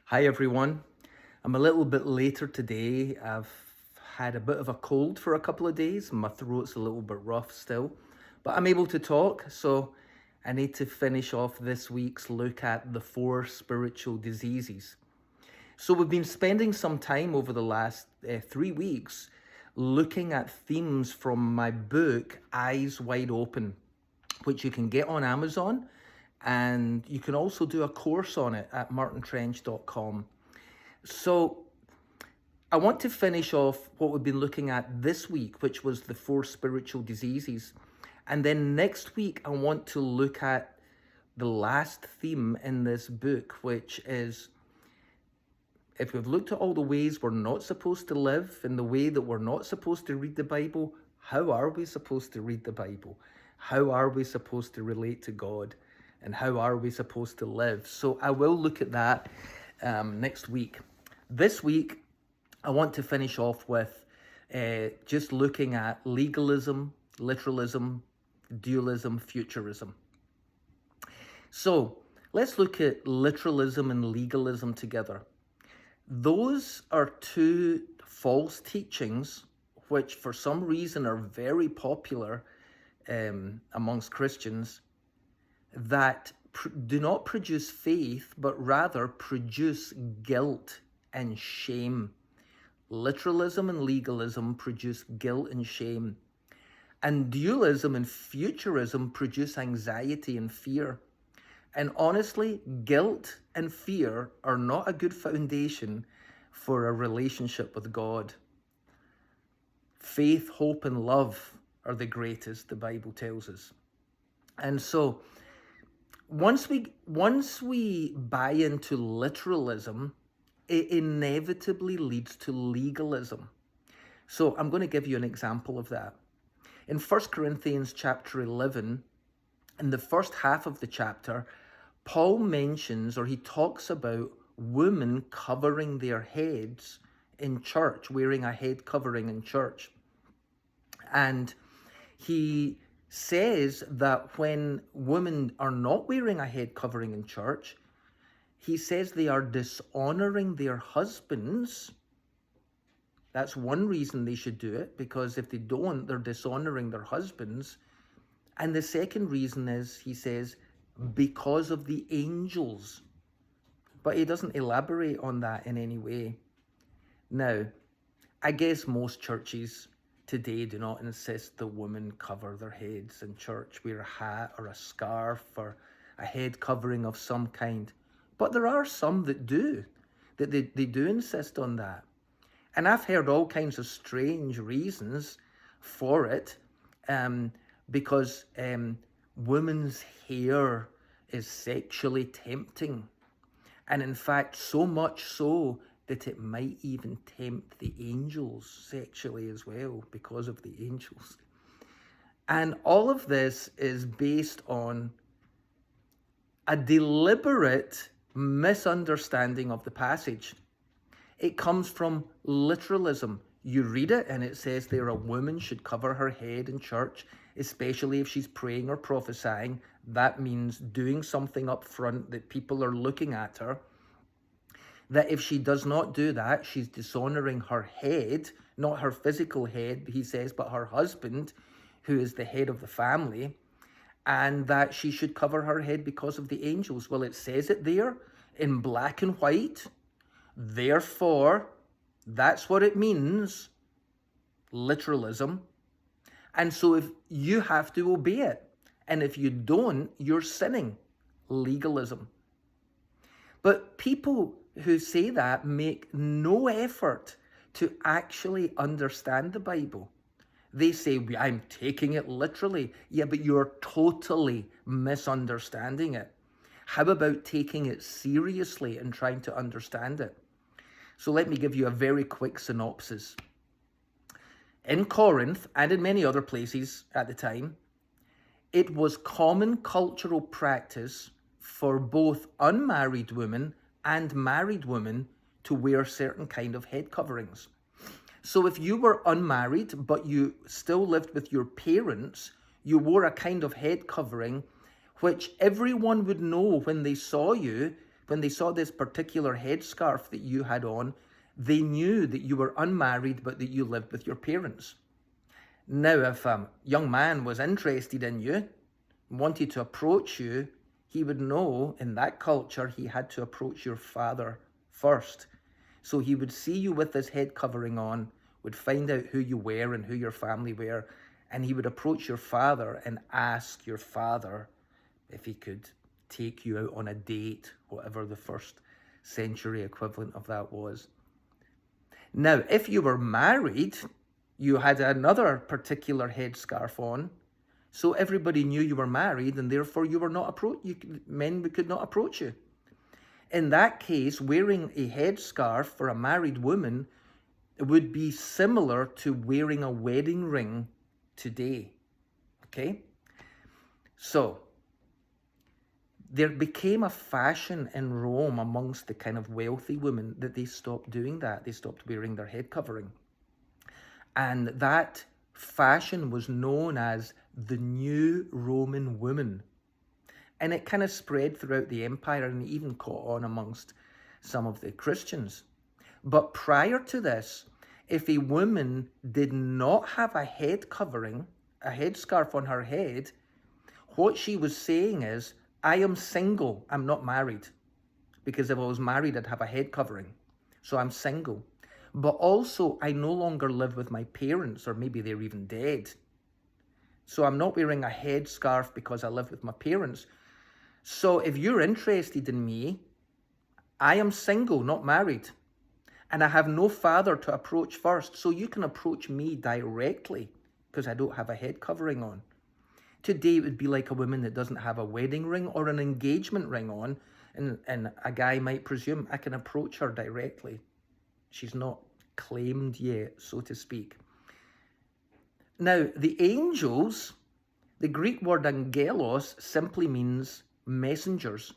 Hi everyone. I'm a little bit later today. I've had a bit of a cold for a couple of days. My throat's a little bit rough still, but I'm able to talk. So I need to finish off this week's look at the four spiritual diseases. So we've been spending some time over the last 3 weeks looking at themes from my book, Eyes Wide Open, which you can get on Amazon. And you can also do a course on it at martintrench.com. So I want to finish off what we've been looking at this week, which was the four spiritual diseases. And then next week, I want to look at the last theme in this book, which is if we've looked at all the ways we're not supposed to live and the way that we're not supposed to read the Bible, how are we supposed to read the Bible? How are we supposed to relate to God? And how are we supposed to live? So I will look at that next week. This week, I want to finish off with just looking at legalism, literalism, dualism, futurism. So let's look at literalism and legalism together. Those are two false teachings which for some reason are very popular amongst Christians that do not produce faith, but rather produce guilt and shame. Literalism and legalism produce guilt and shame. And dualism and futurism produce anxiety and fear. And honestly, guilt and fear are not a good foundation for a relationship with God. Faith, hope, and love are the greatest, the Bible tells us. And so, once we buy into literalism, it inevitably leads to legalism. So I'm going to give you an example of that. In 1 Corinthians chapter 11, in the first half of the chapter, Paul mentions, or he talks about, women covering their heads in church, wearing a head covering in church. And he says that when women are not wearing a head covering in church, he says they are dishonoring their husbands. That's one reason they should do it, because if they don't, they're dishonoring their husbands. And the second reason is, he says, because of the angels. But he doesn't elaborate on that in any way. Now, I guess most churches today do not insist that women cover their heads in church, wear a hat or a scarf or a head covering of some kind. But there are some that do, that they do insist on that. And I've heard all kinds of strange reasons for it, because women's hair is sexually tempting. And in fact, so much so that it might even tempt the angels sexually as well, because of the angels. And all of this is based on a deliberate misunderstanding of the passage. It comes from literalism. You read it and it says there a woman should cover her head in church, especially if she's praying or prophesying. That means doing something up front that people are looking at her. That if she does not do that, she's dishonoring her head, not her physical head, he says, but her husband, who is the head of the family, and that she should cover her head because of the angels. Well, it says it there in black and white. Therefore, that's what it means, literalism. And so if you have to obey it, and if you don't, you're sinning, legalism. But people who say that make no effort to actually understand the Bible. They say, I'm taking it literally. Yeah, but you're totally misunderstanding it. How about taking it seriously and trying to understand it? So let me give you a very quick synopsis. In Corinth, and in many other places at the time, it was common cultural practice for both unmarried women and married women to wear certain kind of head coverings. So if you were unmarried, but you still lived with your parents, you wore a kind of head covering which everyone would know when they saw you, when they saw this particular headscarf that you had on, they knew that you were unmarried but that you lived with your parents. Now, if a young man was interested in you, wanted to approach you, he would know in that culture he had to approach your father first. So he would see you with this head covering on, would find out who you were and who your family were, and he would approach your father and ask your father if he could take you out on a date, whatever the first century equivalent of that was. Now, if you were married, you had another particular headscarf on, so everybody knew you were married, and therefore you were not men could not approach you. In that case, wearing a headscarf for a married woman would be similar to wearing a wedding ring today. Okay? So, there became a fashion in Rome amongst the kind of wealthy women that they stopped doing that. They stopped wearing their head covering. And that fashion was known as the New Roman Woman. And it kind of spread throughout the empire and even caught on amongst some of the Christians. But prior to this, if a woman did not have a head covering, a headscarf on her head, what she was saying is, I am single, I'm not married. Because if I was married, I'd have a head covering. So I'm single. But also, I no longer live with my parents, or maybe they're even dead. So I'm not wearing a headscarf because I live with my parents. So if you're interested in me, I am single, not married. And I have no father to approach first. So you can approach me directly because I don't have a head covering on. Today, it would be like a woman that doesn't have a wedding ring or an engagement ring on. And a guy might presume I can approach her directly. She's not claimed yet, so to speak. Now, the angels, the Greek word angelos simply means messengers.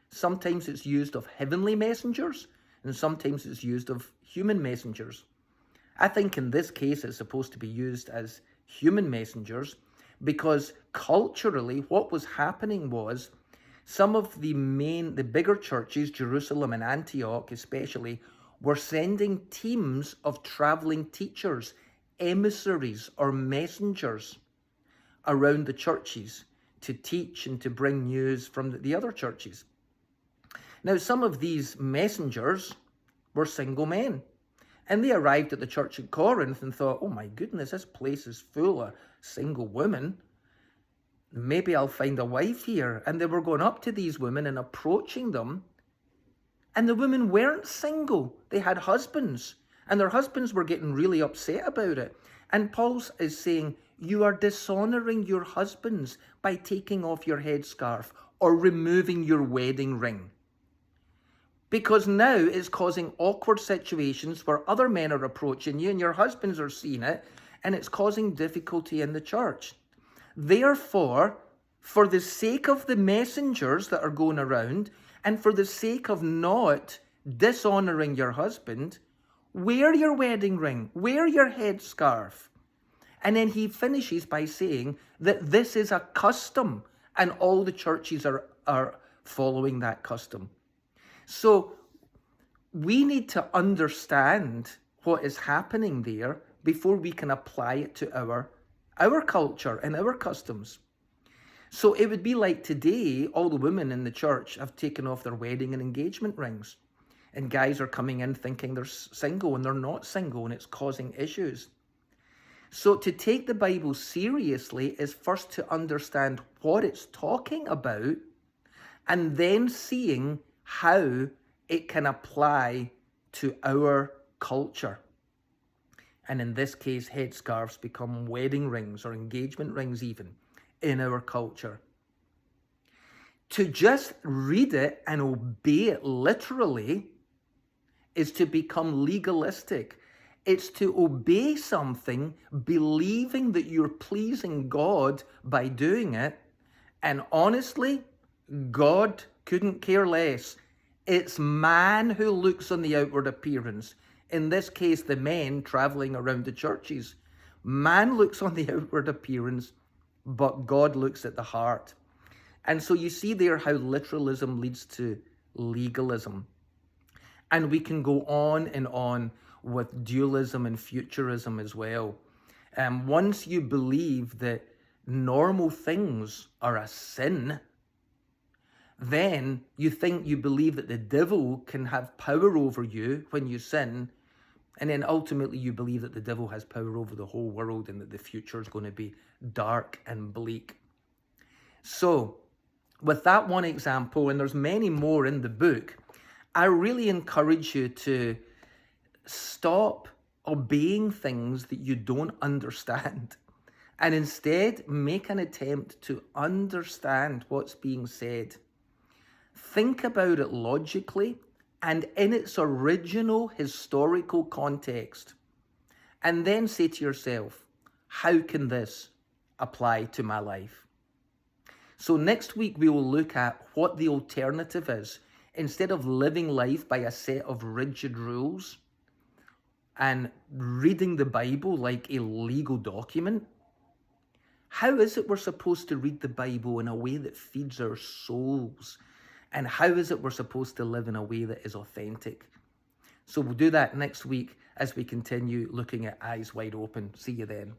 Sometimes it's used of heavenly messengers, and sometimes it's used of human messengers. I think in this case it's supposed to be used as human messengers because culturally what was happening was some of the bigger churches, Jerusalem and Antioch especially, were sending teams of traveling teachers, emissaries or messengers around the churches to teach and to bring news from the other churches. Now, some of these messengers were single men, and they arrived at the church at Corinth and thought, oh my goodness, this place is full of single women. Maybe I'll find a wife here. And they were going up to these women and approaching them, and the women weren't single. They had husbands, and their husbands were getting really upset about it. And Paul is saying, you are dishonoring your husbands by taking off your headscarf or removing your wedding ring. Because now it's causing awkward situations where other men are approaching you and your husbands are seeing it, and it's causing difficulty in the church. Therefore, for the sake of the messengers that are going around, and for the sake of not dishonoring your husband, wear your wedding ring, wear your headscarf. And then he finishes by saying that this is a custom, and all the churches are following that custom. So we need to understand what is happening there before we can apply it to our culture and our customs. So it would be like today, all the women in the church have taken off their wedding and engagement rings. And guys are coming in thinking they're single and they're not single, and it's causing issues. So to take the Bible seriously is first to understand what it's talking about, and then seeing how it can apply to our culture. And in this case, headscarves become wedding rings or engagement rings even in our culture. To just read it and obey it literally is to become legalistic. It's to obey something, believing that you're pleasing God by doing it. And honestly, God couldn't care less. It's man who looks on the outward appearance. In this case, the men traveling around the churches. Man looks on the outward appearance, but God looks at the heart. And so you see there how literalism leads to legalism. And we can go on and on with dualism and futurism as well. Once you believe that normal things are a sin, then you believe that the devil can have power over you when you sin, and then ultimately you believe that the devil has power over the whole world and that the future is going to be dark and bleak. So, with that one example, and there's many more in the book, I really encourage you to stop obeying things that you don't understand and instead make an attempt to understand what's being said. Think about it logically and in its original historical context, and then say to yourself, how can this apply to my life? So next week we will look at what the alternative is. Instead of living life by a set of rigid rules and reading the Bible like a legal document, how is it we're supposed to read the Bible in a way that feeds our souls? And how is it we're supposed to live in a way that is authentic? So we'll do that next week as we continue looking at Eyes Wide Open. See you then.